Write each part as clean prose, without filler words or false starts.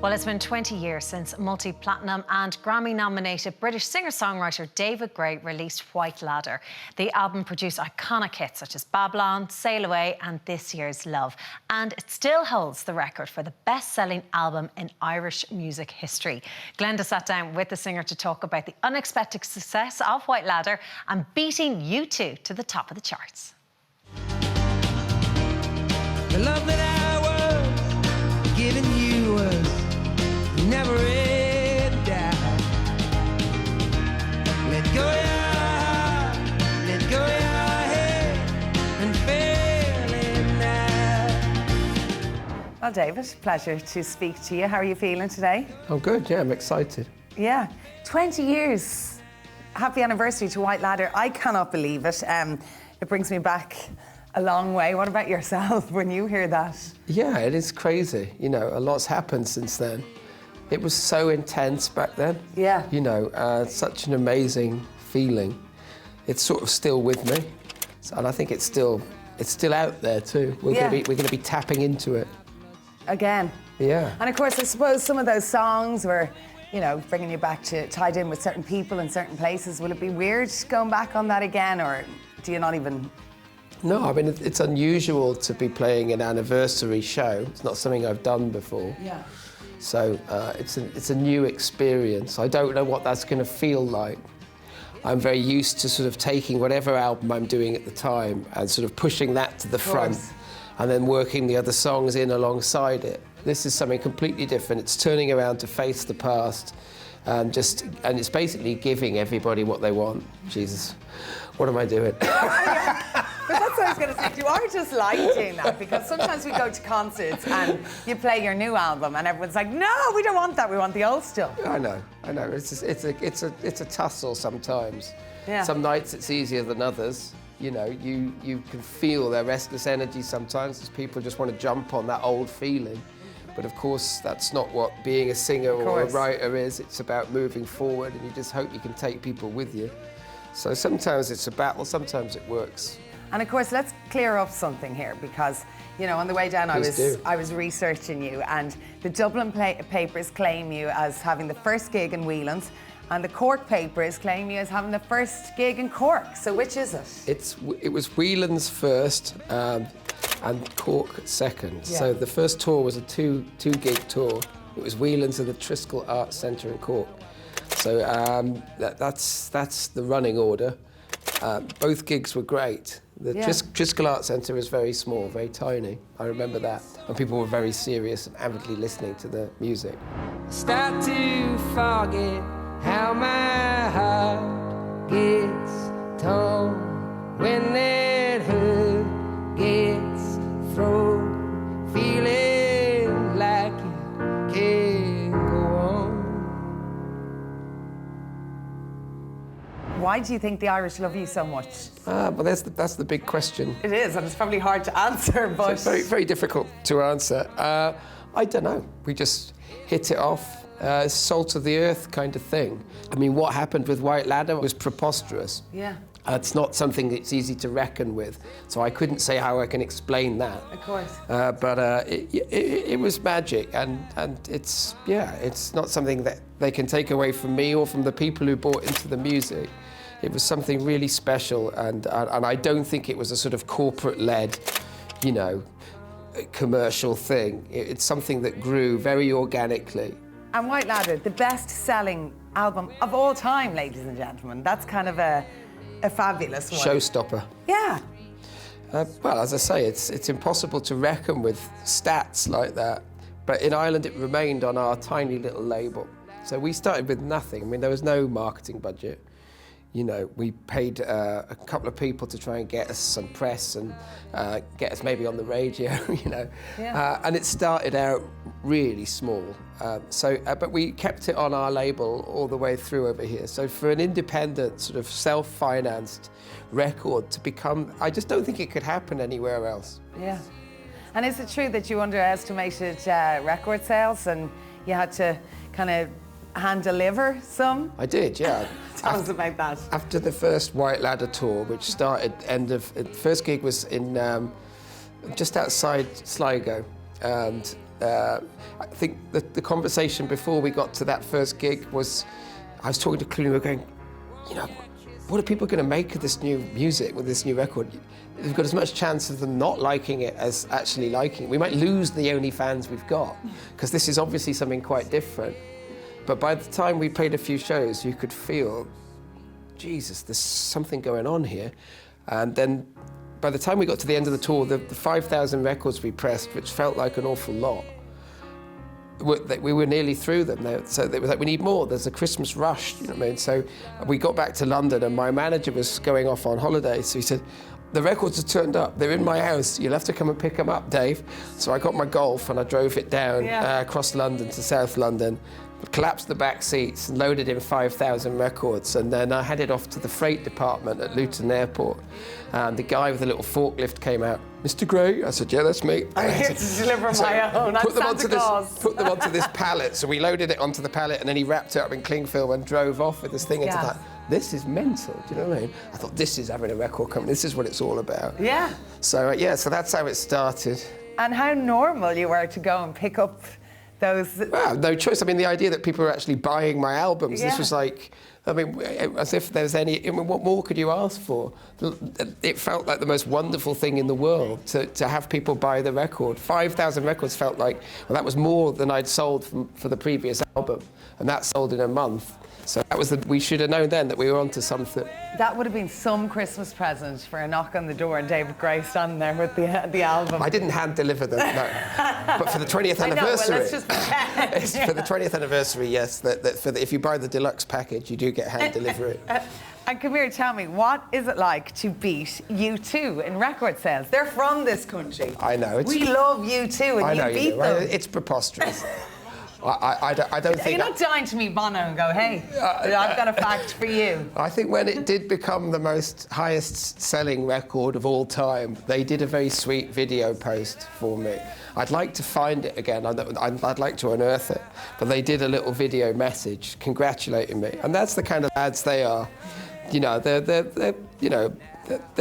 Well, it's been 20 years since multi-platinum and Grammy-nominated British singer-songwriter David Gray released White Ladder. The album produced iconic hits such as Babylon, Sail Away and this year's Love. And it still holds the record for the best-selling album in Irish music history. Glenda sat down with the singer to talk about the unexpected success of White Ladder and beating U2 to the top of the charts. The love that I was giving you was never in doubt. Let go your heart, let go your head, and fail in now. Well, David, pleasure to speak to you. How are you feeling today? I'm good, yeah, I'm excited. Yeah, 20 years. Happy anniversary to White Ladder. I cannot believe it. It brings me back a long way. What about yourself when you hear that? Yeah, it is crazy. You know, a lot's happened since then. It was so intense back then. Yeah. You know, such an amazing feeling. It's sort of still with me, and I think it's still out there too. We're gonna be tapping into it again. Yeah. And of course, I suppose some of those songs were, you know, bringing you back to tied in with certain people in certain places. Will it be weird going back on that again, or do you not even? No, I mean, it's unusual to be playing an anniversary show. It's not something I've done before. Yeah. So it's a new experience. I don't know what that's going to feel like. I'm very used to sort of taking whatever album I'm doing at the time and sort of pushing that to the front and then working the other songs in alongside it. This is something completely different. It's turning around to face the past and it's basically giving everybody what they want. Jesus, what am I doing? That's what I was going to say. You are just like doing that, because sometimes we go to concerts and you play your new album and everyone's like, no, we don't want that, we want the old stuff. I know. It's a tussle sometimes. Yeah. Some nights it's easier than others. You know, you can feel their restless energy sometimes as people just want to jump on that old feeling. But of course, that's not what being a singer or a writer is. It's about moving forward, and you just hope you can take people with you. So sometimes it's a battle, sometimes it works. And of course, let's clear up something here, because, you know, on the way down I was researching you, and the Dublin papers claim you as having the first gig in Whelan's, and the Cork papers claim you as having the first gig in Cork. So which is it? It was Whelan's first and Cork second. Yeah. So the first tour was a two gig tour. It was Whelan's and the Triskel Arts Centre in Cork. So that's the running order. Both gigs were great. The Triskel Arts Centre was very small, very tiny. I remember that. And people were very serious and avidly listening to the music. Start to forget how my heart gets torn when that hurt gets thrown, feeling like it can't go on. Why do you think the Irish love you so much? But that's the big question. It is, and it's probably hard to answer, but... So it's very, very difficult to answer. I don't know. We just hit it off. Salt of the earth kind of thing. I mean, what happened with White Ladder was preposterous. Yeah. It's not something that's easy to reckon with, so I couldn't say how I can explain that. Of course. But it was magic, and it's not something that they can take away from me or from the people who bought into the music. It was something really special, and I don't think it was a sort of corporate-led, you know, commercial thing. It's something that grew very organically. And White Ladder, the best-selling album of all time, ladies and gentlemen. That's kind of a fabulous one. Showstopper. Yeah. Well, as I say, it's impossible to reckon with stats like that. But in Ireland, it remained on our tiny little label. So we started with nothing. I mean, there was no marketing budget. You know, we paid a couple of people to try and get us some press and get us maybe on the radio, you know. Yeah. And it started out really small. But we kept it on our label all the way through over here. So for an independent, sort of self-financed record to become, I just don't think it could happen anywhere else. Yeah. And is it true that you underestimated record sales and you had to kind of hand deliver some? I did, yeah. Tell us about that. After the first White Ladder tour, which started first gig was in just outside Sligo, and I think the conversation before we got to that first gig was, I was talking to Clooney, we were going, you know, what are people going to make of this new music with this new record? We've got as much chance of them not liking it as actually liking it. We might lose the only fans we've got, because this is obviously something quite different. But by the time we played a few shows, you could feel, Jesus, there's something going on here. And then by the time we got to the end of the tour, the 5,000 records we pressed, which felt like an awful lot, we were nearly through them. So it was like, we need more. There's a Christmas rush, you know what I mean? So we got back to London and my manager was going off on holiday. So he said, the records have turned up. They're in my house. You'll have to come and pick them up, Dave. So I got my Golf and I drove it down across London to South London, collapsed the back seats and loaded in 5,000 records. And then I headed off to the freight department at Luton Airport. And the guy with the little forklift came out. Mr. Gray? I said, yeah, that's me. I'm here to deliver my own. Put them onto this pallet. So we loaded it onto the pallet and then he wrapped it up in cling film and drove off with this thing. And I thought, this is mental, do you know what I mean? I thought, this is having a record company. This is what it's all about. Yeah. So, so that's how it started. And how normal you were to go and pick up those... Well, no choice. I mean, the idea that people were actually buying my albums, this was like... I mean, as if there's any... I mean, what more could you ask for? It felt like the most wonderful thing in the world to have people buy the record. 5,000 records felt like... Well, that was more than I'd sold for the previous album. And that sold in a month. So that was we should have known then that we were onto something. That would have been some Christmas present for a knock on the door and David Gray standing there with the album. I didn't hand deliver them, no. But for the 20th anniversary. I know, well, let's just pretend. For the 20th anniversary, yes. If you buy the deluxe package, you do get hand delivery. And come here, tell me, what is it like to beat U2 in record sales? They're from this country. I know. We love U2 and you beat them. It's preposterous. I don't think... You're not dying to meet Bono and go, hey, I've got a fact for you. I think when it did become the most highest-selling record of all time, they did a very sweet video post for me. I'd like to find it again. I'd like to unearth it. But they did a little video message congratulating me. And that's the kind of lads they are. You know, they're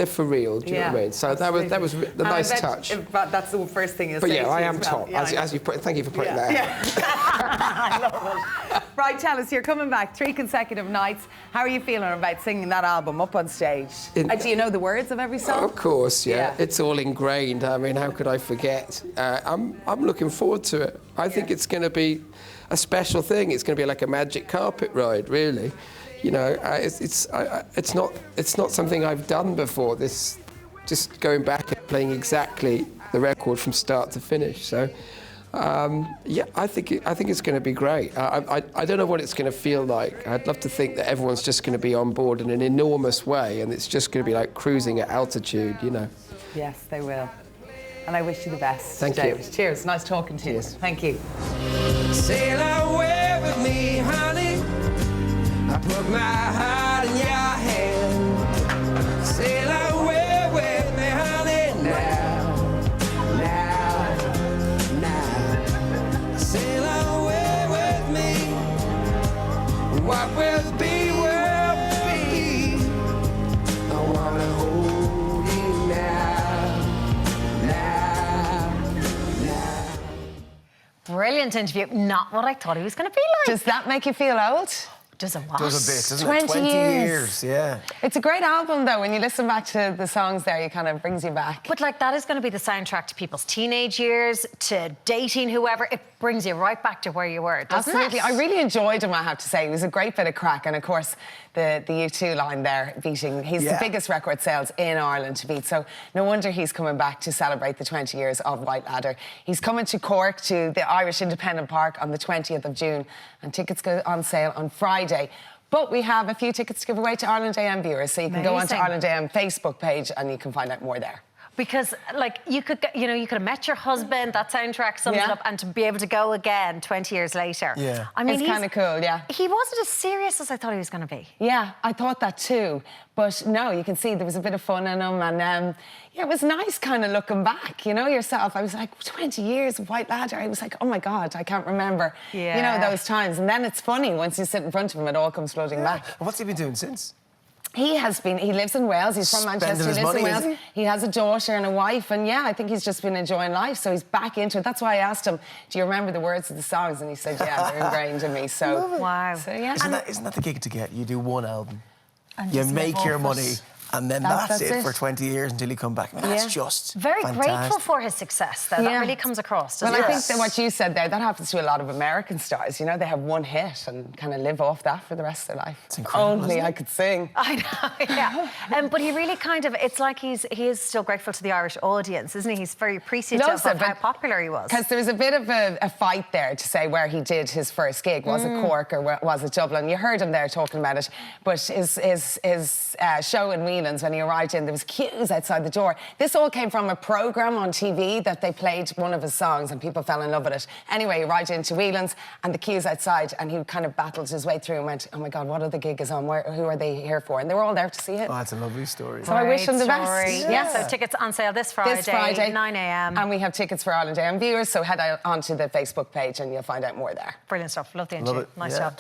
for real, do you know what I mean? So absolutely. that was the nice touch. That's the first thing you say. But yeah, I am well. top. As you put, thank you for putting that out. I love it. Right, tell us, you're coming back 3 consecutive nights. How are you feeling about singing that album up on stage? Do you know the words of every song? Of course, yeah. It's all ingrained. I mean, how could I forget? I'm looking forward to it. I think it's going to be a special thing. It's going to be like a magic carpet ride, really. You know, it's not something I've done before. This, just going back and playing exactly the record from start to finish. So, I think it's going to be great. I don't know what it's going to feel like. I'd love to think that everyone's just going to be on board in an enormous way, and it's just going to be like cruising at altitude. You know. Yes, they will. And I wish you the best. Thank David. you. Cheers. Nice talking to you. Thank you. Sail away with me, honey. I put my heart in your hand. Sail away with me, honey, now. Sail away with me. What will be, will be. I wanna hold you now. Brilliant interview. Not what I thought he was going to be like. Does that make you feel old? Does it what? Does a bit, doesn't it? 20 years, yeah. It's a great album, though. When you listen back to the songs there, it kind of brings you back. But, like, that is going to be the soundtrack to people's teenage years, to dating whoever. It brings you right back to where you were, doesn't Absolutely. it? I really enjoyed him, I have to say. It was a great bit of crack. And, of course, the U2 line there, beating... He's the biggest record sales in Ireland to beat. So no wonder he's coming back to celebrate the 20 years of White Ladder. He's coming to Cork, to the Irish Independent Park on the 20th of June. And tickets go on sale on Friday. But we have a few tickets to give away to Ireland AM viewers, so you can go onto Ireland AM Facebook page and you can find out more there. Because, like, you could have met your husband, that soundtrack sums it up, and to be able to go again 20 years later. Yeah. I mean, it's kind of cool, yeah. He wasn't as serious as I thought he was going to be. Yeah, I thought that too. But no, you can see there was a bit of fun in him, and yeah, it was nice kind of looking back, you know, yourself. I was like, 20 years of White Ladder. I was like, oh my God, I can't remember, you know, those times. And then it's funny, once you sit in front of him, it all comes flooding back. And what's he been doing since? He lives in Wales. He's from Spending Manchester. his He lives in money, is Wales. He has a daughter and a wife, and yeah, I think he's just been enjoying life. So he's back into it. That's why I asked him, "Do you remember the words of the songs?" And he said, "Yeah, they're ingrained in me." So wow. So yeah. Isn't that the gig to get? You do one album, And you just live make your off money, it. and then that's it for 20 years until you come back. That's just Very fantastic. grateful for his success, though. That really comes across, doesn't Well, it? I think that what you said there, that happens to a lot of American stars. You know, they have one hit and kind of live off that for the rest of their life. It's incredible, Only isn't it? I could sing. I know, yeah. But he really kind of, it's like he is still grateful to the Irish audience, isn't he? He's very appreciative of how popular he was. Because there was a bit of a fight there to say where he did his first gig. Was it Cork or was it Dublin? You heard him there talking about it. But his show in Whelan's, when he arrived in, there was queues outside the door. This all came from a programme on TV that they played one of his songs and people fell in love with it. Anyway, he arrived into Whelan's and the queues outside, and he kind of battled his way through and went, "Oh my God, what other gig is on? Who are they here for?" And they were all there to see it. Oh, it's a lovely story. So I wish him the Great best. story. Yeah, so tickets on sale this Friday, 9 a.m. And we have tickets for Ireland AM viewers, so head onto the Facebook page and you'll find out more there. Brilliant stuff. Love the Love interview. it. Nice Yeah. job.